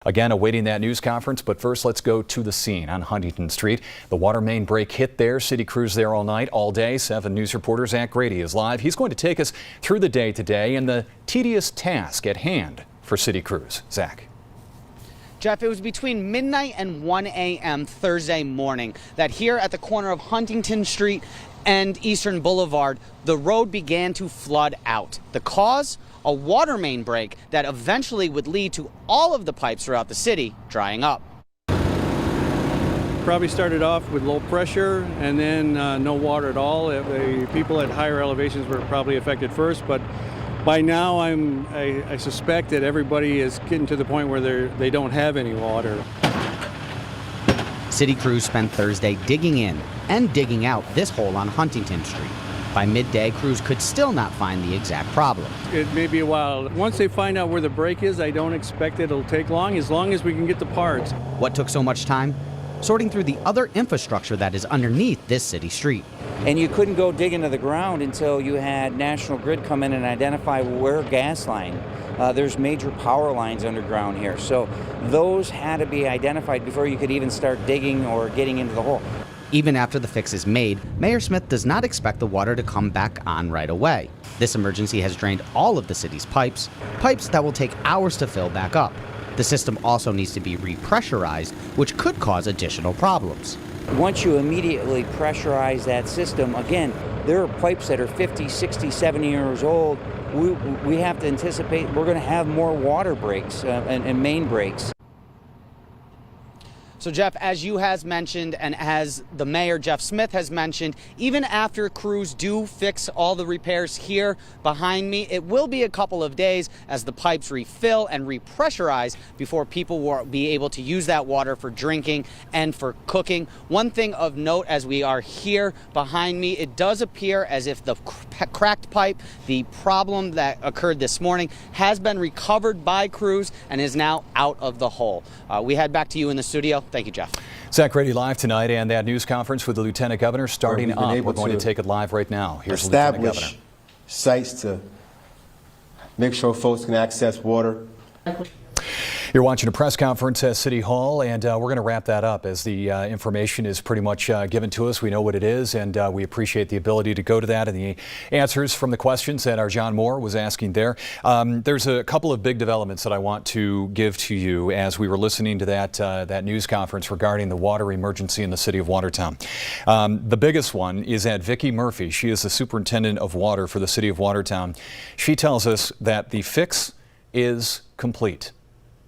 Again, awaiting that news conference, but first let's go to the scene on Huntington Street. The water main break hit there. City crews there all night, all day. 7 News reporter Zach Grady is live. He's going to take us through the day today and the tedious task at hand for city crews. Zach. Jeff, it was between midnight and 1 a.m. Thursday morning that here at the corner of Huntington Street and Eastern Boulevard, the road began to flood out. The cause? A water main break that eventually would lead to all of the pipes throughout the city drying up. Probably started off with low pressure and then no water at all. The people at higher elevations were probably affected first, but by now I suspect that everybody is getting to the point where they don't have any water. City crews spent Thursday digging in and digging out this hole on Huntington Street. By midday, crews could still not find the exact problem. It may be a while. Once they find out where the break is, I don't expect it'll take long as we can get the parts. What took so much time? Sorting through the other infrastructure that is underneath this city street. And you couldn't go dig into the ground until you had National Grid come in and identify where gas line. There's major power lines underground here, so those had to be identified before you could even start digging or getting into the hole. Even after the fix is made, Mayor Smith does not expect the water to come back on right away. This emergency has drained all of the city's pipes that will take hours to fill back up. The system also needs to be repressurized, which could cause additional problems. Once you immediately pressurize that system, again, there are pipes that are 50, 60, 70 years old. We have to anticipate we're going to have more water breaks and main breaks. So, Jeff, as you has mentioned and as the mayor, Jeff Smith, has mentioned, even after crews do fix all the repairs here behind me, it will be a couple of days as the pipes refill and repressurize before people will be able to use that water for drinking and for cooking. One thing of note as we are here behind me, it does appear as if the cracked pipe, the problem that occurred this morning, has been recovered by crews and is now out of the hole. We head back to you in the studio. Thank you, Jeff. Zach Grady live tonight, and that news conference with the Lieutenant Governor starting up. We're going to take it live right now. Here's the Lieutenant Governor. Establish sites to make sure folks can access water. You're watching a press conference at City Hall, and we're going to wrap that up as the information is pretty much given to us. We know what it is, and we appreciate the ability to go to that and the answers from the questions that our John Moore was asking there. There's a couple of big developments that I want to give to you as we were listening to that news conference regarding the water emergency in the City of Watertown. The biggest one is that Vicki Murphy. She is the superintendent of water for the City of Watertown. She tells us that the fix is complete.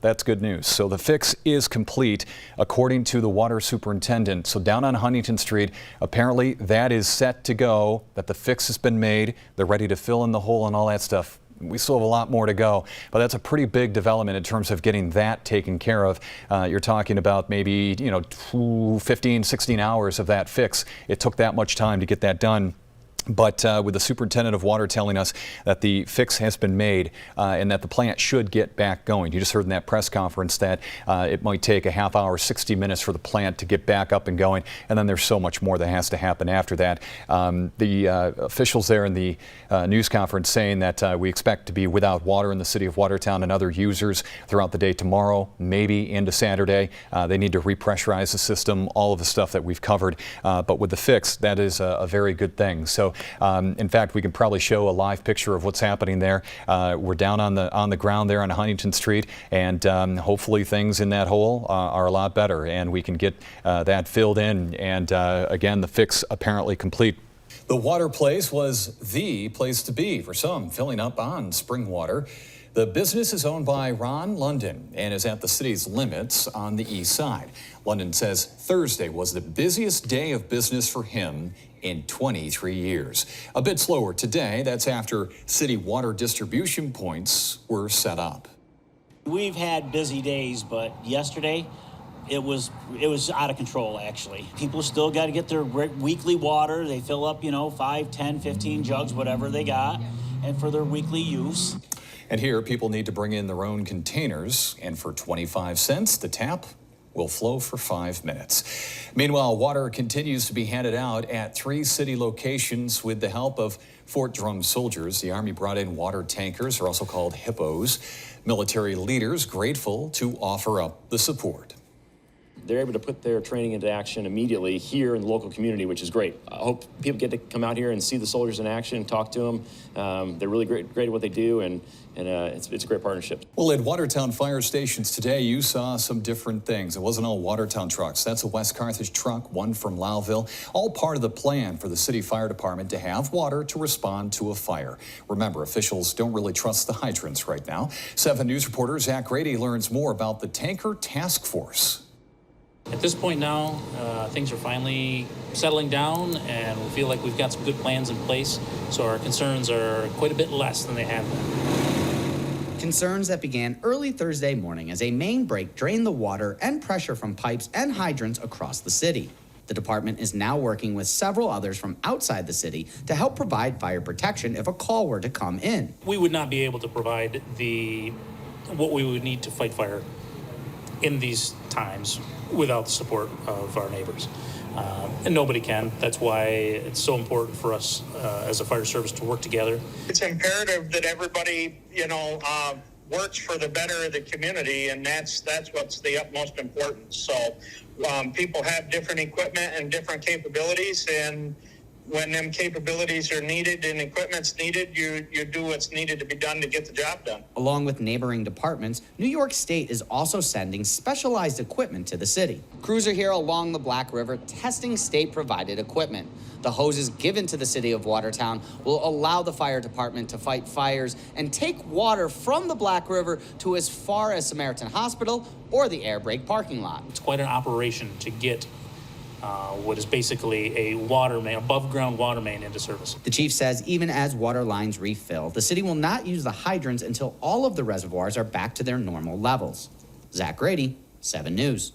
That's good news. So the fix is complete, according to the water superintendent. So down on Huntington Street, apparently that is set to go, that the fix has been made. They're ready to fill in the hole and all that stuff. We still have a lot more to go, but that's a pretty big development in terms of getting that taken care of. You're talking about maybe, 15, 16 hours of that fix. It took that much time to get that done. But with the superintendent of water telling us that the fix has been made and that the plant should get back going. You just heard in that press conference that it might take a half hour, 60 minutes for the plant to get back up and going. And then there's so much more that has to happen after that. The officials there in the news conference saying that we expect to be without water in the City of Watertown and other users throughout the day tomorrow, maybe into Saturday. They need to repressurize the system, all of the stuff that we've covered. But with the fix, that is a very good thing. So in fact, we can probably show a live picture of what's happening there. We're down on the ground there on Huntington Street, and hopefully things in that hole are a lot better, and we can get that filled in. And again, the fix apparently complete. The water place was the place to be for some, filling up on spring water. The business is owned by Ron London and is at the city's limits on the east side. London says Thursday was the busiest day of business for him in 23 years. A bit slower today. That's after city water distribution points were set up. We've had busy days, but yesterday it was out of control, actually. People still got to get their weekly water. They fill up, 5, 10, 15 jugs, whatever they got, and for their weekly use. And here, people need to bring in their own containers, and for 25 cents, the tap will flow for 5 minutes. Meanwhile, water continues to be handed out at 3 city locations with the help of Fort Drum soldiers. The Army brought in water tankers, are also called hippos. Military leaders grateful to offer up the support. They're able to put their training into action immediately here in the local community, which is great. I hope people get to come out here and see the soldiers in action, talk to them. They're really great at what they do, and it's a great partnership. Well, at Watertown fire stations today, you saw some different things. It wasn't all Watertown trucks. That's a West Carthage truck, one from Lowville, all part of the plan for the city fire department to have water to respond to a fire. Remember, officials don't really trust the hydrants right now. 7 News reporter Zach Grady learns more about the tanker task force. At this point now, things are finally settling down, and we feel like we've got some good plans in place, so our concerns are quite a bit less than they have been. Concerns that began early Thursday morning as a main break drained the water and pressure from pipes and hydrants across the city. The department is now working with several others from outside the city to help provide fire protection if a call were to come in. We would not be able to provide what we would need to fight fire in these times without the support of our neighbors. And nobody can. That's why it's so important for us as a fire service to work together. It's imperative that everybody, works for the better of the community, and that's what's the utmost importance. So people have different equipment and different capabilities, and when them capabilities are needed and equipment's needed, you do what's needed to be done to get the job done. Along with neighboring departments, New York State is also sending specialized equipment to the city. Crews are here along the Black River testing state-provided equipment. The hoses given to the City of Watertown will allow the fire department to fight fires and take water from the Black River to as far as Samaritan Hospital or the Air Brake parking lot. It's quite an operation to get what is basically a water main, above-ground water main into service. The chief says even as water lines refill, the city will not use the hydrants until all of the reservoirs are back to their normal levels. Zach Grady, 7 News.